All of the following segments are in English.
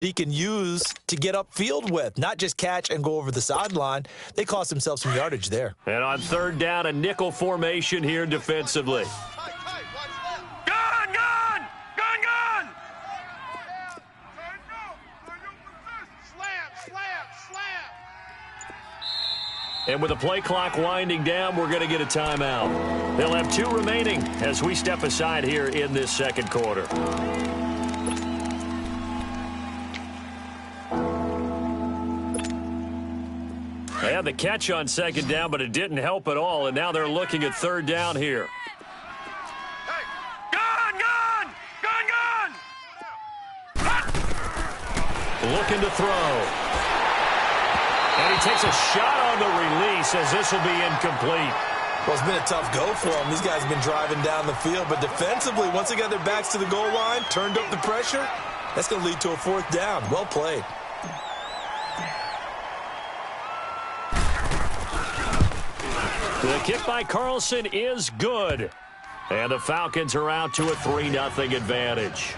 he can use to get upfield with, not just catch and go over the sideline. They cost themselves some yardage there. And on third down, a nickel formation here defensively. And with the play clock winding down, we're going to get a timeout. They'll have 2 remaining as we step aside here in this second quarter. They had the catch on second down, but it didn't help at all, and now they're looking at third down here. Looking to throw. And he takes a shot on the release as this will be incomplete. Well, it's been a tough go for them. These guys have been driving down the field, but defensively, once they got their backs to the goal line, turned up the pressure, that's going to lead to a 4th down. Well played. The kick by Carlson is good. And the Falcons are out to a 3-0 advantage.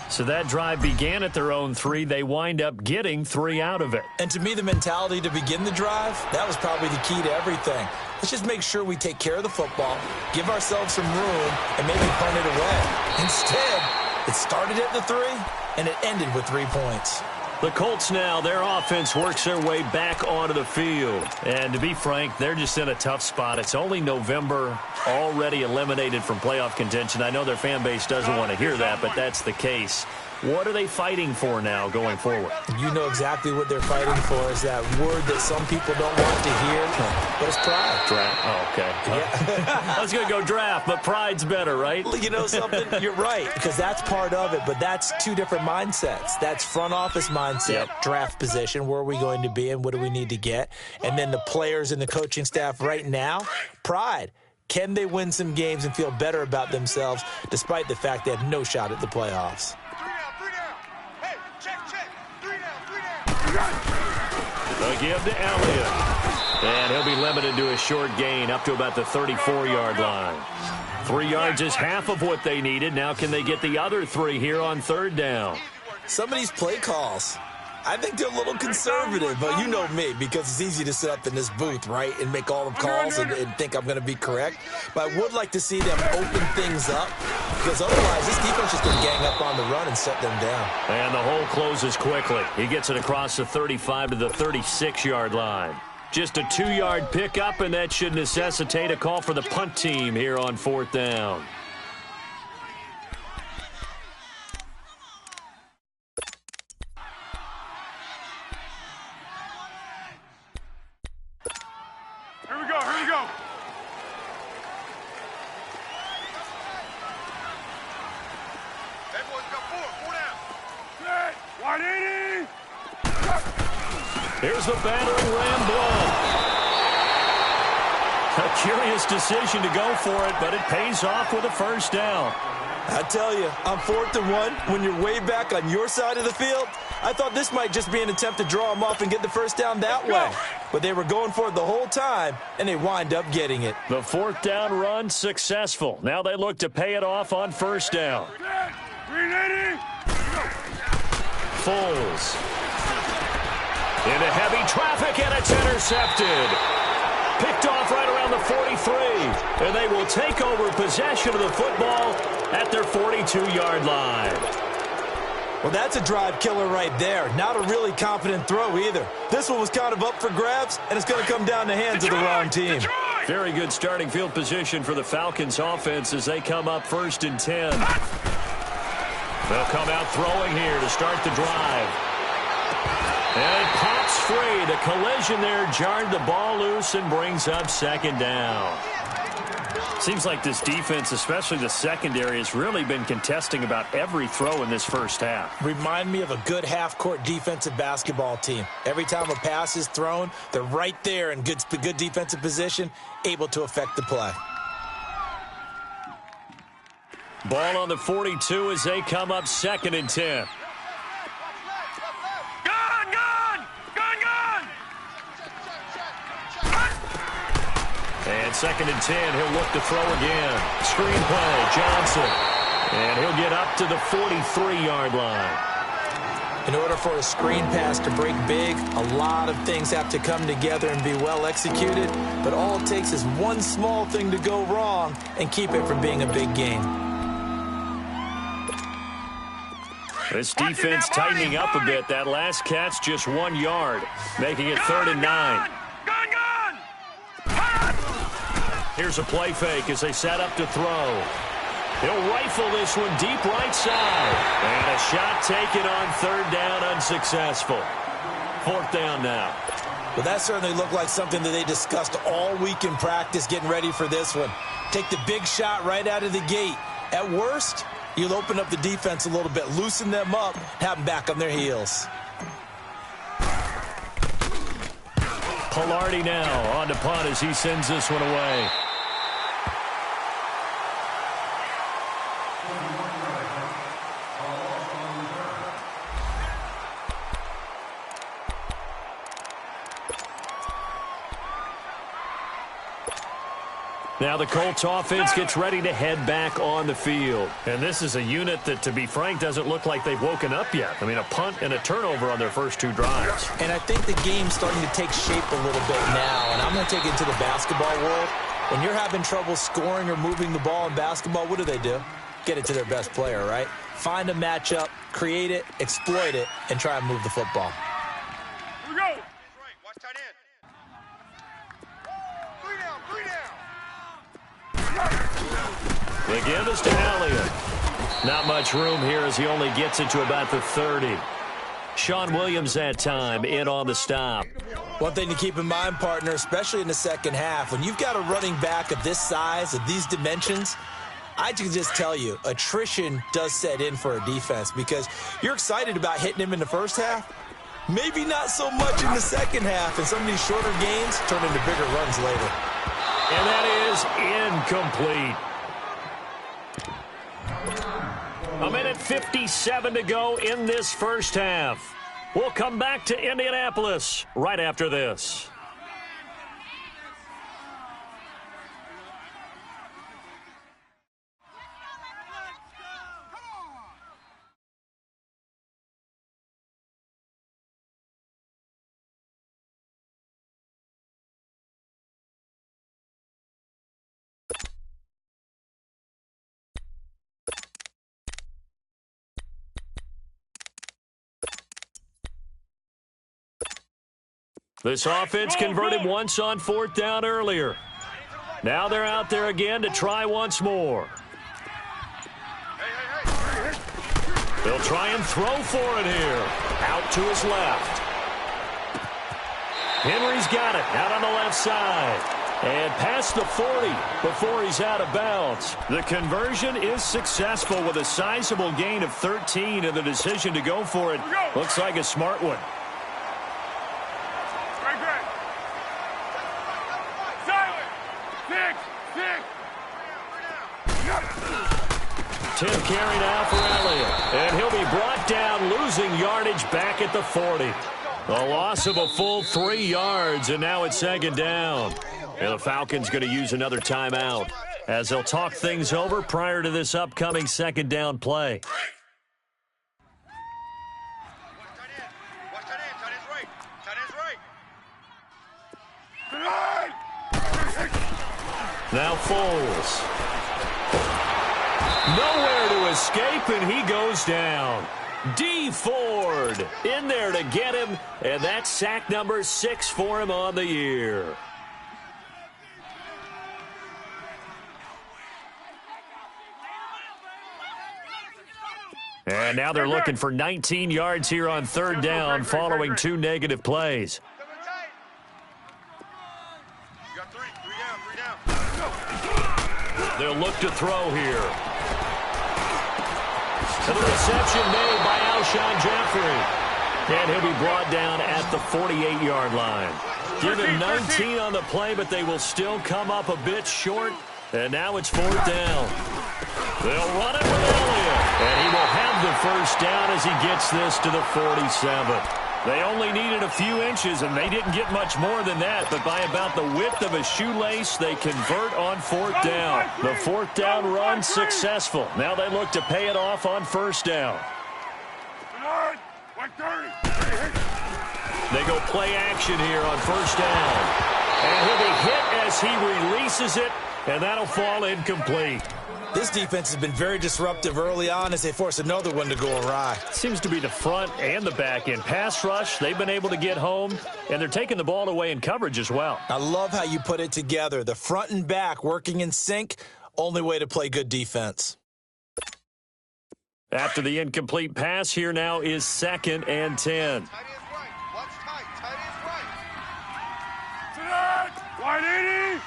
So that drive began at their own 3. They wind up getting 3 out of it. And to me, the mentality to begin the drive, that was probably the key to everything. Let's just make sure we take care of the football, give ourselves some room, and maybe punt it away. Instead, it started at the 3, and it ended with 3 points. The Colts now, their offense works their way back onto the field. And to be frank, they're just in a tough spot. It's only November, already eliminated from playoff contention. I know their fan base doesn't want to hear that, but that's the case. What are they fighting for now going forward? You know exactly what they're fighting for is that word that some people don't want to hear, but it's pride. Draft. Oh, okay. Yeah. I was going to go draft, but pride's better, right? You know something? You're right, because that's part of it, but that's 2 different mindsets. That's front office mindset, draft position, where are we going to be and what do we need to get? And then the players and the coaching staff right now, pride. Can they win some games and feel better about themselves despite the fact they have no shot at the playoffs? The give to Elliott. And he'll be limited to a short gain up to about the 34-yard line. 3 yards is half of what they needed. Now can they get the other 3 here on third down? Some of these play calls, I think they're a little conservative, but you know me, because it's easy to sit up in this booth, right, and make all the calls and think I'm going to be correct. But I would like to see them open things up, because otherwise this defense is going to gang up on the run and set them down. And the hole closes quickly. He gets it across the 35 to the 36-yard line. Just a 2-yard pickup, and that should necessitate a call for the punt team here on 4th down. Here we go. Everyone's got 4 down. Set. 180. Here's the battering ram blow. A curious decision to go for it, but it pays off with a 1st down. I tell you, on 4th and 1, when you're way back on your side of the field, I thought this might just be an attempt to draw them off and get the 1st down that way. But they were going for it the whole time, and they wind up getting it. The 4th down run successful. Now they look to pay it off on 1st down. Foles. Into heavy traffic, and it's intercepted. Picked off right around the 43, and they will take over possession of the football at their 42-yard line. Well, that's a drive killer right there. Not a really confident throw either. This one was kind of up for grabs, and it's going to come down the hands of the wrong team. Very good starting field position for the Falcons offense as they come up 1st and 10. They'll come out throwing here to start the drive. And it pops free. The collision there jarred the ball loose and brings up 2nd down. Seems like this defense, especially the secondary, has really been contesting about every throw in this first half. Remind me of a good half-court defensive basketball team. Every time a pass is thrown, they're right there in good defensive position, able to affect the play. Ball on the 42 as they come up 2nd and 10. And 2nd and 10, he'll look to throw again. Screenplay, Johnson. And he'll get up to the 43-yard line. In order for a screen pass to break big, a lot of things have to come together and be well executed, but all it takes is one small thing to go wrong and keep it from being a big game. This defense tightening up a bit. That last catch just 1 yard, making it 3rd and 9. Here's a play fake as they set up to throw. He'll rifle this one deep right side. And a shot taken on 3rd down, unsuccessful. 4th down now. Well, that certainly looked like something that they discussed all week in practice getting ready for this one. Take the big shot right out of the gate. At worst, you'll open up the defense a little bit, loosen them up, have them back on their heels. Pilardi now on to punt as he sends this one away. Now the Colts offense gets ready to head back on the field. And this is a unit that, to be frank, doesn't look like they've woken up yet. I mean, a punt and a turnover on their first 2 drives. And I think the game's starting to take shape a little bit now. And I'm going to take it into the basketball world. When you're having trouble scoring or moving the ball in basketball, what do? Get it to their best player, right? Find a matchup, create it, exploit it, and try and move the football. Here we go. Watch tight end. 3 down, 3 down. The give is to Elliott. Not much room here as he only gets it to about the 30. Sean Williams that time in on the stop. One thing to keep in mind, partner, especially in the second half, when you've got a running back of this size, of these dimensions, I can just tell you, attrition does set in for a defense because you're excited about hitting him in the first half. Maybe not so much in the second half, and some of these shorter gains turn into bigger runs later. And that is incomplete. A minute 57 to go in this first half. We'll come back to Indianapolis right after this. This offense converted once on 4th down earlier. Now they're out there again to try once more. They'll try and throw for it here. Out to his left. Henry's got it out on the left side. And past the 40 before he's out of bounds. The conversion is successful with a sizable gain of 13, and the decision to go for it looks like a smart one. Tim carry now for Elliott. And he'll be brought down, losing yardage back at the 40. A loss of a full 3 yards, and now it's 2nd down. And the Falcons going to use another timeout as they'll talk things over prior to this upcoming 2nd down play. Now Foles. Nowhere to escape, and he goes down. D. Ford in there to get him, and that's sack number 6 for him on the year. And now they're looking for 19 yards here on 3rd down following 2 negative plays. They'll look to throw here. And the reception made by Alshon Jeffrey. And he'll be brought down at the 48-yard line. Give him 19 on the play, but they will still come up a bit short. And now it's 4th down. They'll run it with Elliott. And he will have the first down as he gets this to the 47. They only needed a few inches, and they didn't get much more than that. But by about the width of a shoelace, they convert on 4th down. The 4th down run successful. Now they look to pay it off on 1st down. They go play action here on first down. And he'll be hit as he releases it, and that'll fall incomplete. This defense has been very disruptive early on as they force another one to go awry. Seems to be the front and the back end. Pass rush, they've been able to get home, and they're taking the ball away in coverage as well. I love how you put it together. The front and back working in sync, only way to play good defense. After the incomplete pass, here now is 2nd and 10. Tight end's right. Watch tight. Tight end's right. Tonight. Wide 80.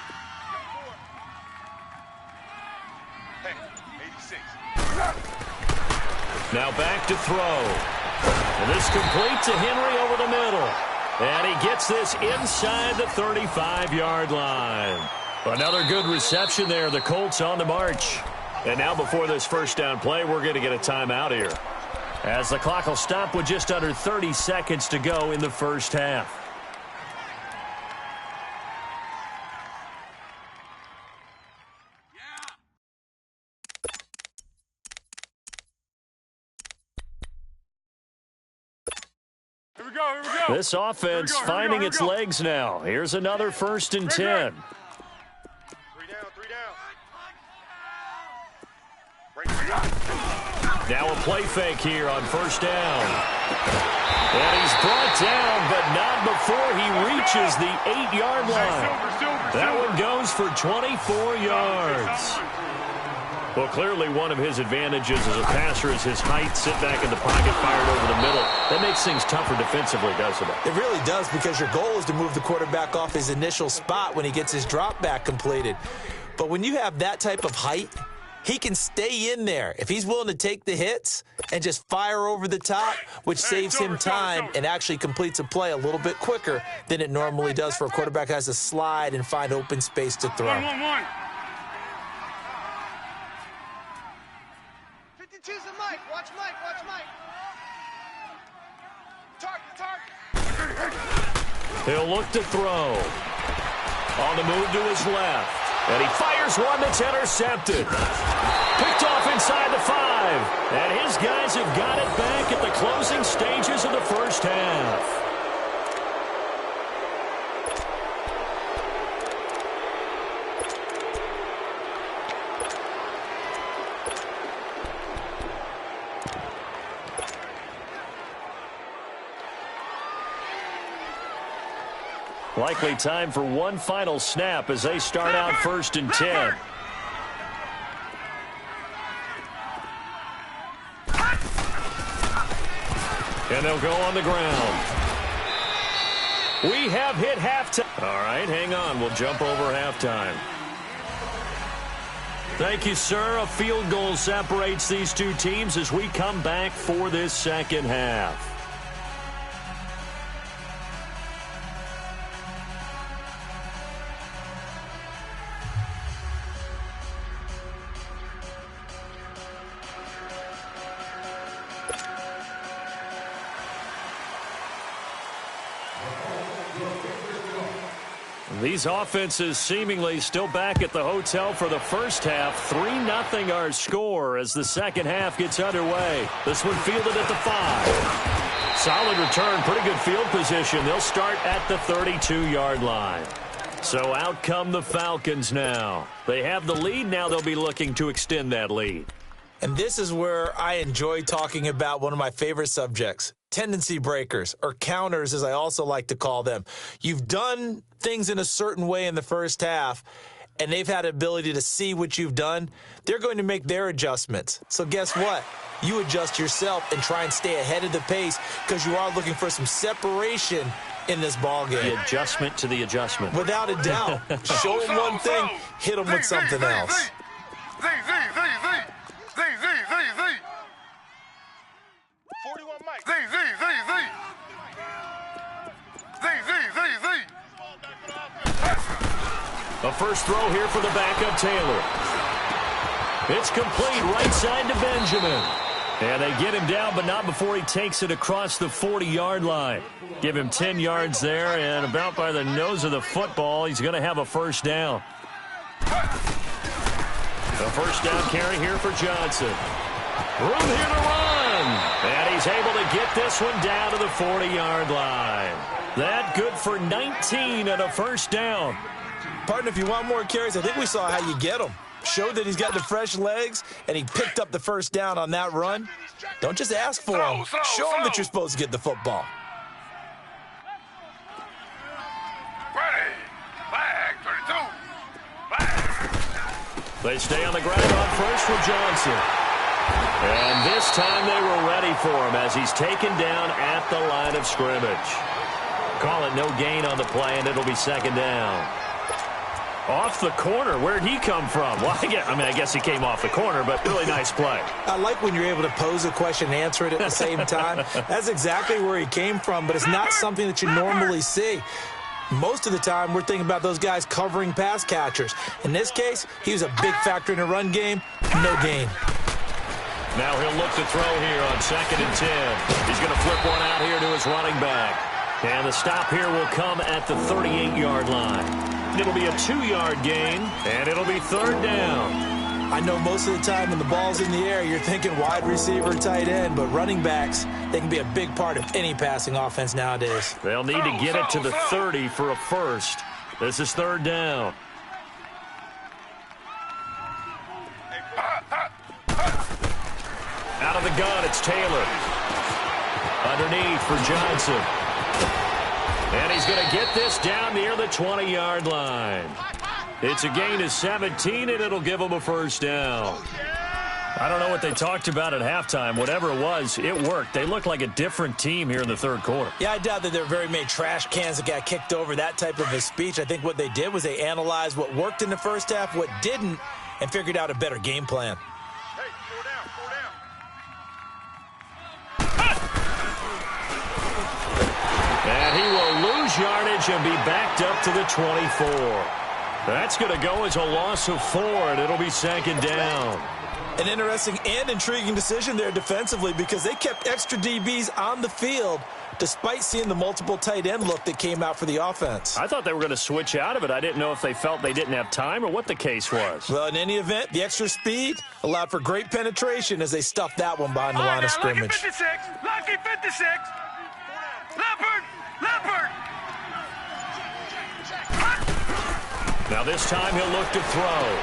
Hey, 86. Now back to throw. And this complete to Henry over the middle. And he gets this inside the 35-yard line. Another good reception there. The Colts on the march. And now before this first down play, we're going to get a timeout here, as the clock will stop with just under 30 seconds to go in the first half. Here we go. This offense finding its legs now. Here's another 1st and 10. 3 down. Now a play fake here on first down. And he's brought down, but not before he reaches the 8-yard line. That one goes for 24 yards. Well, clearly one of his advantages as a passer is his height. Sit back in the pocket, fired over the middle. That makes things tougher defensively, doesn't it? It really does, because your goal is to move the quarterback off his initial spot when he gets his drop back completed. But when you have that type of height, he can stay in there if he's willing to take the hits and just fire over the top, which saves him time and actually completes a play a little bit quicker than it normally does for a quarterback who has to slide and find open space to throw. 1. 52's a Mike. Watch Mike. Target. He'll look to throw. On the move to his left. And he fires one that's intercepted. Picked off inside the 5. And his guys have got it back at the closing stages of the first half. Likely time for one final snap as they start out 1st and 10. And they'll go on the ground. We have hit halftime. All right, hang on. We'll jump over halftime. Thank you, sir. A field goal separates these two teams as we come back for this second half. These offenses seemingly still back at the hotel for the first half. 3-0 our score as the second half gets underway. This one fielded at the 5. Solid return, pretty good field position. They'll start at the 32-yard line. So out come the Falcons now. They have the lead. Now they'll be looking to extend that lead. And this is where I enjoy talking about one of my favorite subjects, tendency breakers, or counters as I also like to call them. You've done things in a certain way in the first half, and they've had the ability to see what you've done. They're going to make their adjustments. So guess what? You adjust yourself and try and stay ahead of the pace because you are looking for some separation in this ball game. The adjustment to the adjustment. Without a doubt. Show them one thing, hit them with something else. 41 Mike. A first throw here for the backup Taylor. It's complete right side to Benjamin. And they get him down, but not before he takes it across the 40-yard line. Give him 10 yards there, and about by the nose of the football, he's going to have a first down. A first down carry here for Johnson. Room here to run. And he he's able to get this one down to the 40-yard line. That good for 19 and a first down. Partner, if you want more carries, I think we saw how you get them. Showed that he's got the fresh legs, and he picked up the first down on that run. Don't just ask for him. Show him that you're supposed to get the football. Ready. Flag, 32. Flag. They stay on the ground on first for Johnson. And this time they were ready for him as he's taken down at the line of scrimmage. Call it no gain on the play, and it'll be second down. Off the corner. Where'd he come from? Well, I guess he came off the corner, but really nice play. I like when you're able to pose a question and answer it at the same time. That's exactly where he came from, but it's not something that you normally see. Most of the time, we're thinking about those guys covering pass catchers. In this case, he was a big factor in the run game. No gain. Now he'll look to throw here on 2nd and 10. He's going to flip one out here to his running back. And the stop here will come at the 38-yard line. It'll be a 2-yard gain, and it'll be third down. I know most of the time when the ball's in the air, you're thinking wide receiver, tight end, but running backs, they can be a big part of any passing offense nowadays. They'll need to get it to the 30 for a first. This is third down. Out of the gun, it's Taylor. Underneath for Johnson. And he's going to get this down near the 20-yard line. It's a gain of 17, and it'll give him a first down. I don't know what they talked about at halftime. Whatever it was, it worked. They looked like a different team here in the third quarter. Yeah, I doubt that there were very many trash cans that got kicked over, that type of a speech. I think what they did was they analyzed what worked in the first half, what didn't, and figured out a better game plan. And he will lose yardage and be backed up to the 24. That's going to go as a loss of 4, and it'll be second down. An interesting and intriguing decision there defensively because they kept extra DBs on the field despite seeing the multiple tight end look that came out for the offense. I thought they were going to switch out of it. I didn't know if they felt they didn't have time or what the case was. Well, in any event, the extra speed allowed for great penetration as they stuffed that one behind the line of scrimmage. Lucky 56. Lucky 56. Leopard. Leopard. Now this time he'll look to throw.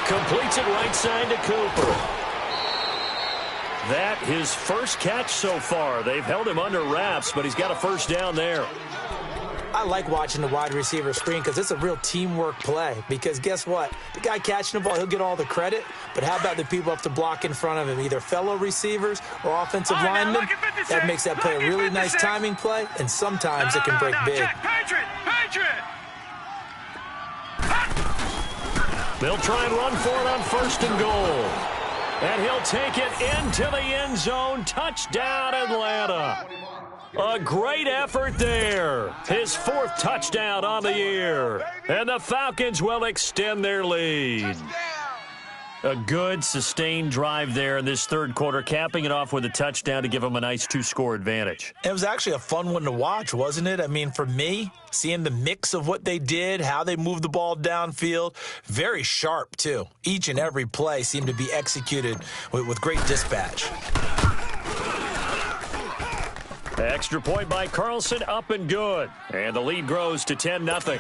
Completes it right side to Cooper. That his first catch so far. They've held him under wraps, but he's got a first down there. I like watching the wide receiver screen because it's a real teamwork play. Because guess what? The guy catching the ball, he'll get all the credit. But how about the people up to block in front of him, either fellow receivers or offensive linemen? That makes that play a really nice timing play, and sometimes it can break big. They'll try and run for it on 1st and goal. And he'll take it into the end zone. Touchdown, Atlanta. A great effort there. His 4th touchdown on the year. And the Falcons will extend their lead. A good, sustained drive there in this third quarter, capping it off with a touchdown to give them a nice 2-score advantage. It was actually a fun one to watch, wasn't it? I mean, for me, seeing the mix of what they did, how they moved the ball downfield, very sharp, too. Each and every play seemed to be executed with great dispatch. Extra point by Carlson, up and good. And the lead grows to 10-0.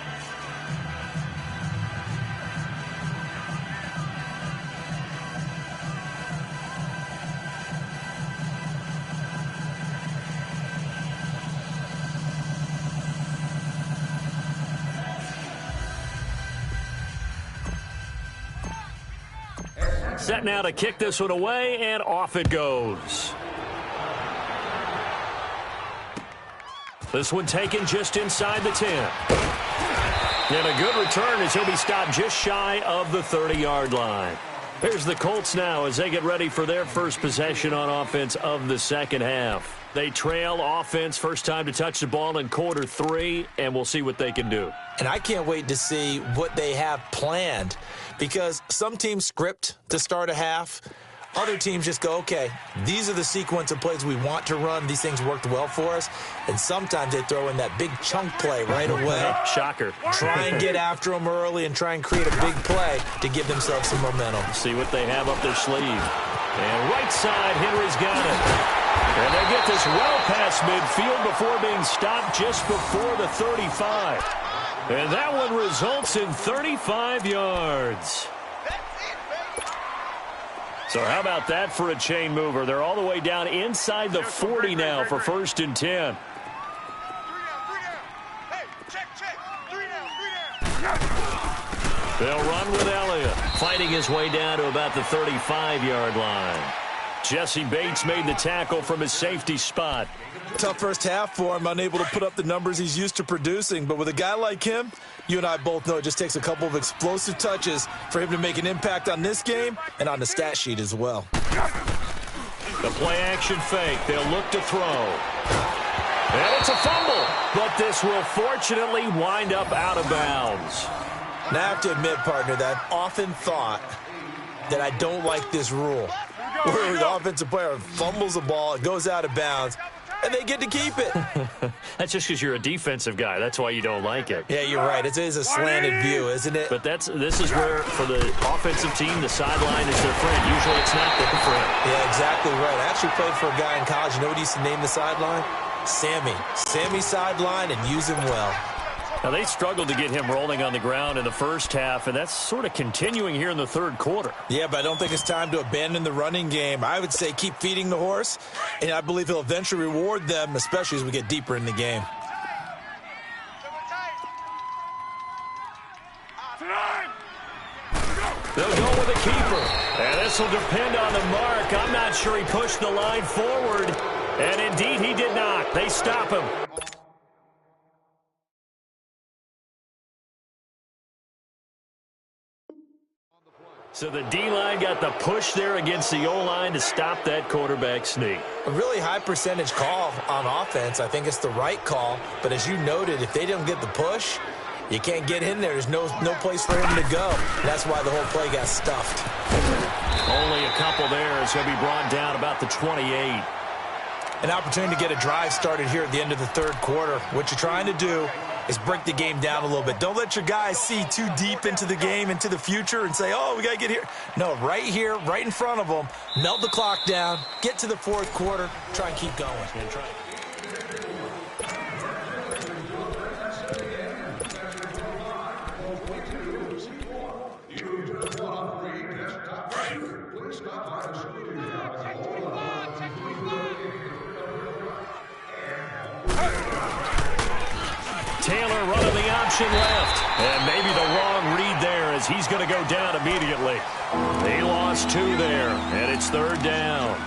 Set now to kick this one away, and off it goes. This one taken just inside the 10. And a good return as he'll be stopped just shy of the 30-yard line. Here's the Colts now as they get ready for their first possession on offense of the second half. They trail offense, first time to touch the ball in quarter 3, and we'll see what they can do. And I can't wait to see what they have planned because some teams script to start a half. Other teams just go, okay, these are the sequence of plays we want to run. These things worked well for us. And sometimes they throw in that big chunk play right away. Shocker. Try and get after them early and try and create a big play to give themselves some momentum. See what they have up their sleeve. And right side, Henry's got it. And they get this well past midfield before being stopped just before the 35. And that one results in 35 yards. So how about that for a chain mover? They're all the way down inside the 40 now for 1st and 10. They'll run with Elliott, fighting his way down to about the 35-yard line. Jesse Bates made the tackle from his safety spot. Tough first half for him, unable to put up the numbers he's used to producing. But with a guy like him, you and I both know it just takes a couple of explosive touches for him to make an impact on this game and on the stat sheet as well. The play-action fake. They'll look to throw. And it's a fumble, but this will fortunately wind up out of bounds. Now, I have to admit, partner, that I've often thought that I don't like this rule, where the offensive player fumbles the ball, it goes out of bounds, and they get to keep it. That's just because you're a defensive guy. That's why you don't like it. Yeah, you're right. It is a slanted view, isn't it? But this is where, for the offensive team, the sideline is their friend. Usually it's not their friend. Yeah, exactly right. I actually played for a guy in college. You know what he used to name the sideline? Sammy. Sammy sideline, and use him well. Now, they struggled to get him rolling on the ground in the first half, and that's sort of continuing here in the third quarter. Yeah, but I don't think it's time to abandon the running game. I would say keep feeding the horse, and I believe he'll eventually reward them, especially as we get deeper in the game. They'll go with a keeper, and this will depend on the mark. I'm not sure he pushed the line forward, and indeed he did not. They stop him. So the D-line got the push there against the O-line to stop that quarterback sneak. A really high percentage call on offense. I think it's the right call. But as you noted, if they don't get the push, you can't get in there. There's no place for him to go. That's why the whole play got stuffed. Only a couple there as he'll be brought down about the 28. An opportunity to get a drive started here at the end of the third quarter. What you're trying to do is break the game down a little bit. Don't let your guys see too deep into the game, into the future, and say, oh, we got to get here. No, right here, right in front of them, melt the clock down, get to the fourth quarter, try and keep going. And try. Taylor running the option left. And maybe the wrong read there as he's going to go down immediately. He lost 2 there, and it's third down.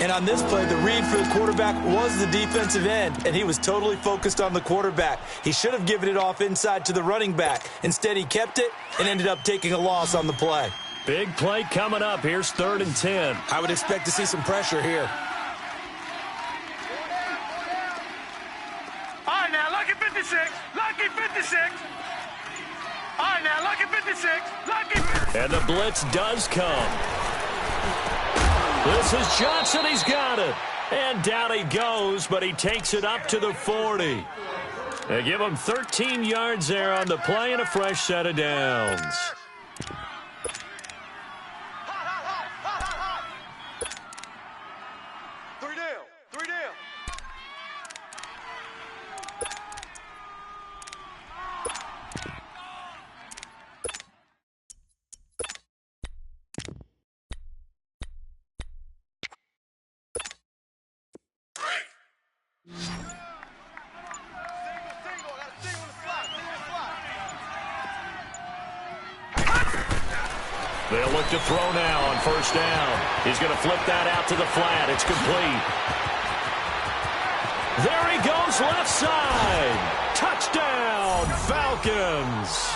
And on this play, the read for the quarterback was the defensive end, and he was totally focused on the quarterback. He should have given it off inside to the running back. Instead, he kept it and ended up taking a loss on the play. Big play coming up. Here's 3rd and 10. I would expect to see some pressure here. All right, now, lucky 56. Lucky 56. All right, now, lucky 56. Lucky 56. And the blitz does come. This is Johnson. He's got it. And down he goes, but he takes it up to the 40. They give him 13 yards there on the play and a fresh set of downs. They'll look to throw now on first down. He's going to flip that out to the flat. It's complete. There he goes, left side. Touchdown, Falcons.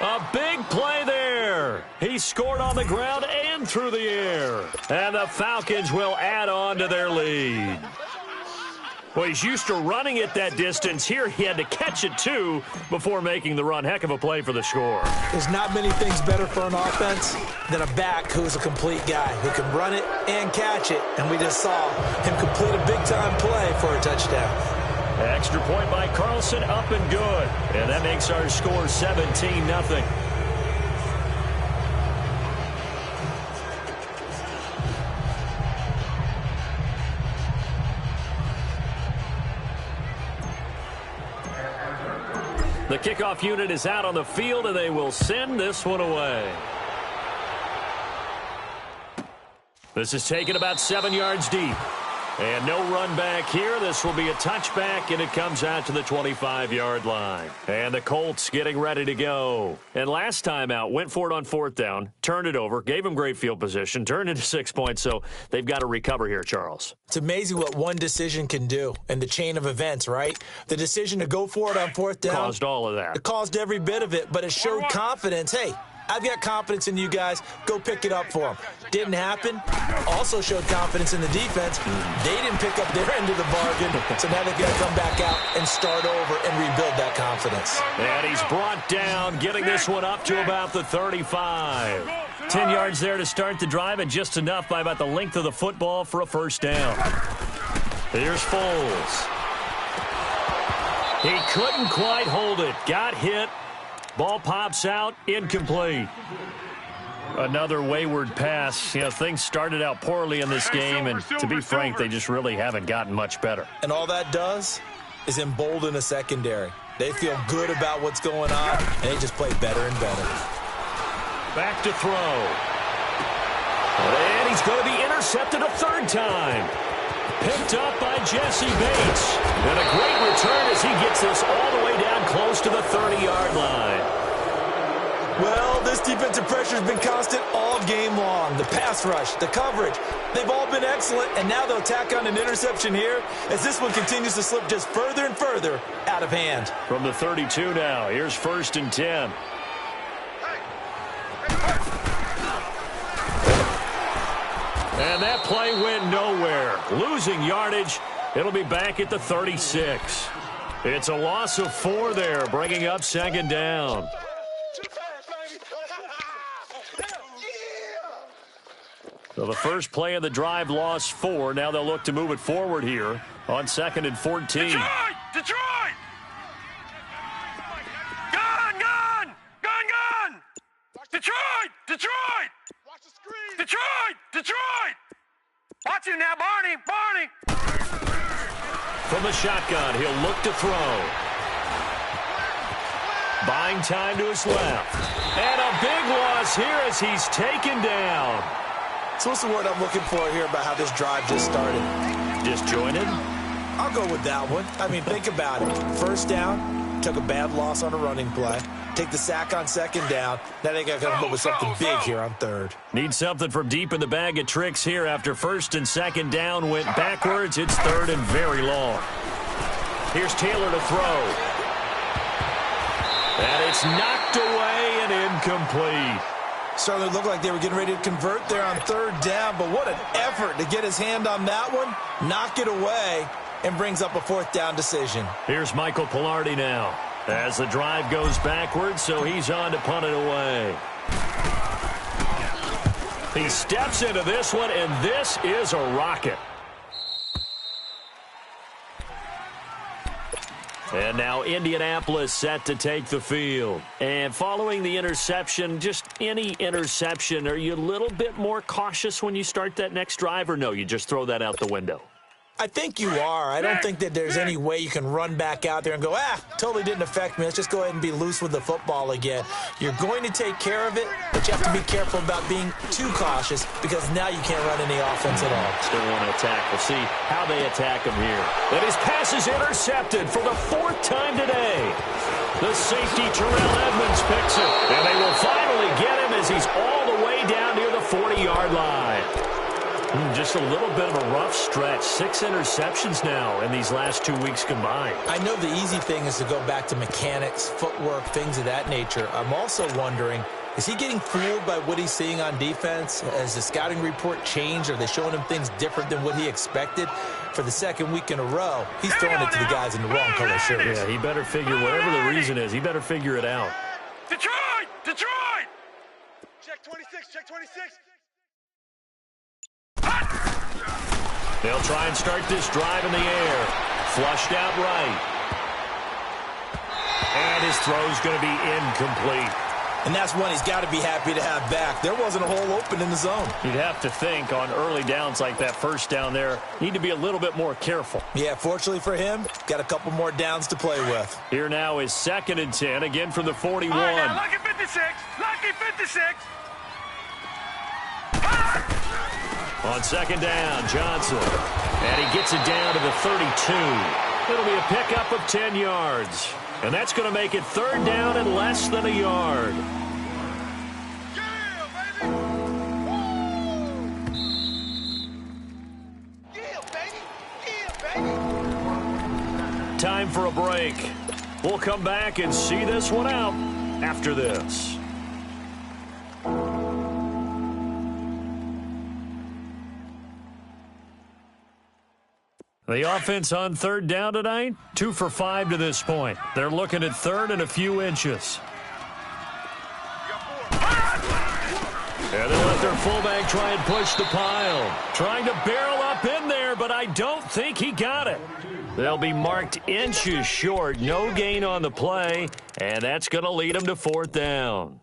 A big play there. He scored on the ground and through the air. And the Falcons will add on to their lead. Well, he's used to running it that distance. Here he had to catch it, too, before making the run. Heck of a play for the score. There's not many things better for an offense than a back who's a complete guy, who can run it and catch it. And we just saw him complete a big-time play for a touchdown. Extra point by Carlson, up and good. And that makes our score 17-0. The kickoff unit is out on the field, and they will send this one away. This is taken about 7 yards deep. And no run back here. This will be a touchback, and it comes out to the 25-yard line. And the Colts getting ready to go. And last time out, went for it on 4th down, turned it over, gave them great field position, turned into 6 points, so they've got to recover here, Charles. It's amazing what one decision can do in the chain of events, right? The decision to go for it on 4th down. Caused all of that. It caused every bit of it, but it showed confidence. Hey, I've got confidence in you guys. Go pick it up for them. Didn't happen. Also showed confidence in the defense. They didn't pick up their end of the bargain, so now they've got to come back out and start over and rebuild that confidence. And he's brought down, getting this one up to about the 35. 10 yards there to start the drive, and just enough by about the length of the football for a first down. Here's Foles. He couldn't quite hold it. Got hit. Ball pops out, incomplete. Another wayward pass. You know, things started out poorly in this game, and to be frank, they just really haven't gotten much better. And all that does is embolden a secondary. They feel good about what's going on, and they just play better and better. Back to throw. And he's going to be intercepted a third time. Picked up by Jesse Bates. And a great return as he gets this all the way down close to the 30-yard line. Well, this defensive pressure has been constant all game long. The pass rush, the coverage, they've all been excellent, and now they'll tack on an interception here as this one continues to slip just further and further out of hand. From the 32 now, here's 1st and 10. And that play went nowhere. Losing yardage. It'll be back at the 36. It's a loss of 4 there, bringing up 2nd down. So the first play of the drive lost 4. Now they'll look to move it forward here on 2nd and 14. Detroit! Detroit! Gun! Gun! Gun! Gun! Detroit! Detroit! Watch the screen. Detroit! Detroit! Watch him now, Barney! Barney! From the shotgun, he'll look to throw. Buying time to his left. And a big loss here as he's taken down. So what's the word I'm looking for here about how this drive just started? Disjointed? I'll go with that one. I mean, think about it. First down, took a bad loss on a running play. Take the sack on 2nd down. Now they got to come up with something big here on 3rd. Need something from deep in the bag of tricks here after 1st and 2nd down went backwards. It's 3rd and very long. Here's Taylor to throw. And it's knocked away and incomplete. Certainly looked like they were getting ready to convert there on 3rd down, but what an effort to get his hand on that one, knock it away, and brings up a 4th down decision. Here's Michael Pilardi now as the drive goes backwards, so he's on to punt it away. He steps into this one, and this is a rocket. And now Indianapolis set to take the field. And following the interception, just any interception, are you a little bit more cautious when you start that next drive, or no, you just throw that out the window? I think you are. I don't think that there's any way you can run back out there and go, totally didn't affect me. Let's just go ahead and be loose with the football again. You're going to take care of it, but you have to be careful about being too cautious because now you can't run any offense at all. Still want to attack. We'll see how they attack him here. And his pass is intercepted for the 4th time today. The safety, Terrell Edmonds, picks it. And they will finally get him as he's all the way down near the 40-yard line. Just a little bit of a rough stretch. 6 interceptions now in these last 2 weeks combined. I know the easy thing is to go back to mechanics, footwork, things of that nature. I'm also wondering, is he getting fooled by what he's seeing on defense? Has the scouting report changed? Are they showing him things different than what he expected? For the 2nd week in a row, he's throwing it to the guys in the wrong color shirts. Yeah, he better figure, whatever the reason is, he better figure it out. Detroit! Detroit! Check 26, check 26. They'll try and start this drive in the air. Flushed out right. And his throw's going to be incomplete. And that's one he's got to be happy to have back. There wasn't a hole open in the zone. You'd have to think on early downs like that first down there, need to be a little bit more careful. Yeah, fortunately for him, got a couple more downs to play with. Here now is 2nd and 10, again from the 41. All right, now, lucky 56. Lucky 56. On 2nd down, Johnson. And he gets it down to the 32. It'll be a pickup of 10 yards. And that's going to make it 3rd down and less than a yard. Yeah, baby! Woo! Yeah, baby! Yeah, baby! Time for a break. We'll come back and see this one out after this. The offense on 3rd down tonight, 2 for 5 to this point. They're looking at 3rd and a few inches. And they let their fullback try and push the pile. Trying to barrel up in there, but I don't think he got it. They'll be marked inches short. No gain on the play, and that's going to lead them to 4th down.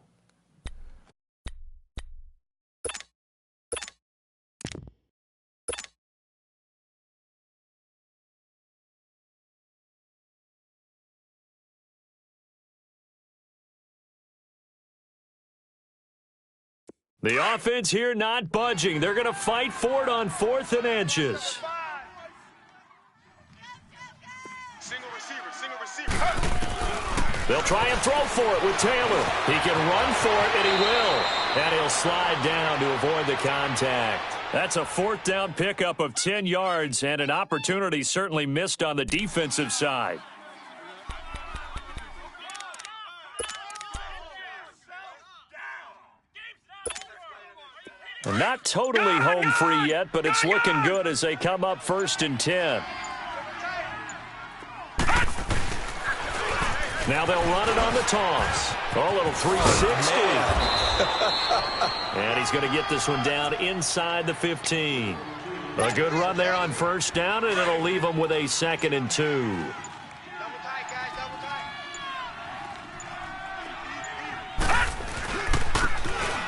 The offense here not budging. They're going to fight for it on 4th and inches. Single receiver. They'll try and throw for it with Taylor. He can run for it, and he will. And he'll slide down to avoid the contact. That's a 4th down pickup of 10 yards, and an opportunity certainly missed on the defensive side. Not totally home free yet, but it's looking good as they come up 1st and 10. Now they'll run it on the toss. A little 360. And he's going to get this one down inside the 15. A good run there on 1st down, and it'll leave them with a 2nd and 2. Double tight, guys, double tight.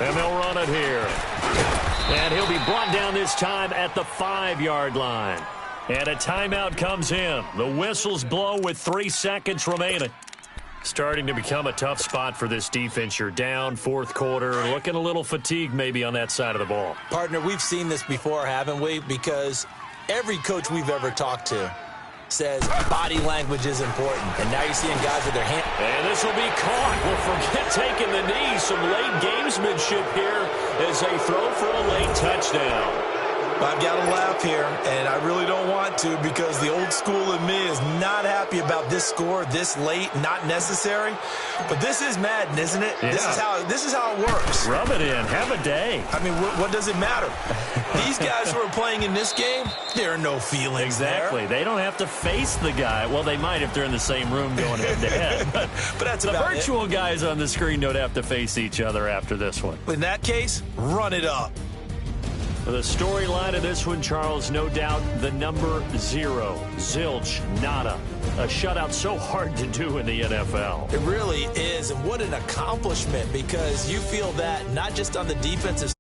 And they'll run it here. And he'll be brought down this time at the 5-yard line. And a timeout comes in. The whistles blow with 3 seconds remaining. Starting to become a tough spot for this defense. You're down 4th quarter, looking a little fatigued maybe on that side of the ball. Partner, we've seen this before, haven't we? Because every coach we've ever talked to says body language is important. And now you're seeing guys with their hand. And this will be caught. Well, forget taking the knee. Some late gamesmanship here as they throw for a late touchdown. I've got to laugh here, and I really don't want to because the old school in me is not happy about this score this late, not necessary. But this is Madden, isn't it? Yeah. This is how it works. Rub it in. Have a day. I mean, what does it matter? These guys who are playing in this game, there are no feelings Exactly. there. They don't have to face the guy. Well, they might if they're in the same room going head-to-head. But that's the about virtual guys on the screen don't have to face each other after this one. In that case, run it up. The storyline of this one, Charles, no doubt the number 0. Zilch, nada. A shutout so hard to do in the NFL. It really is, and what an accomplishment because you feel that not just on the defensive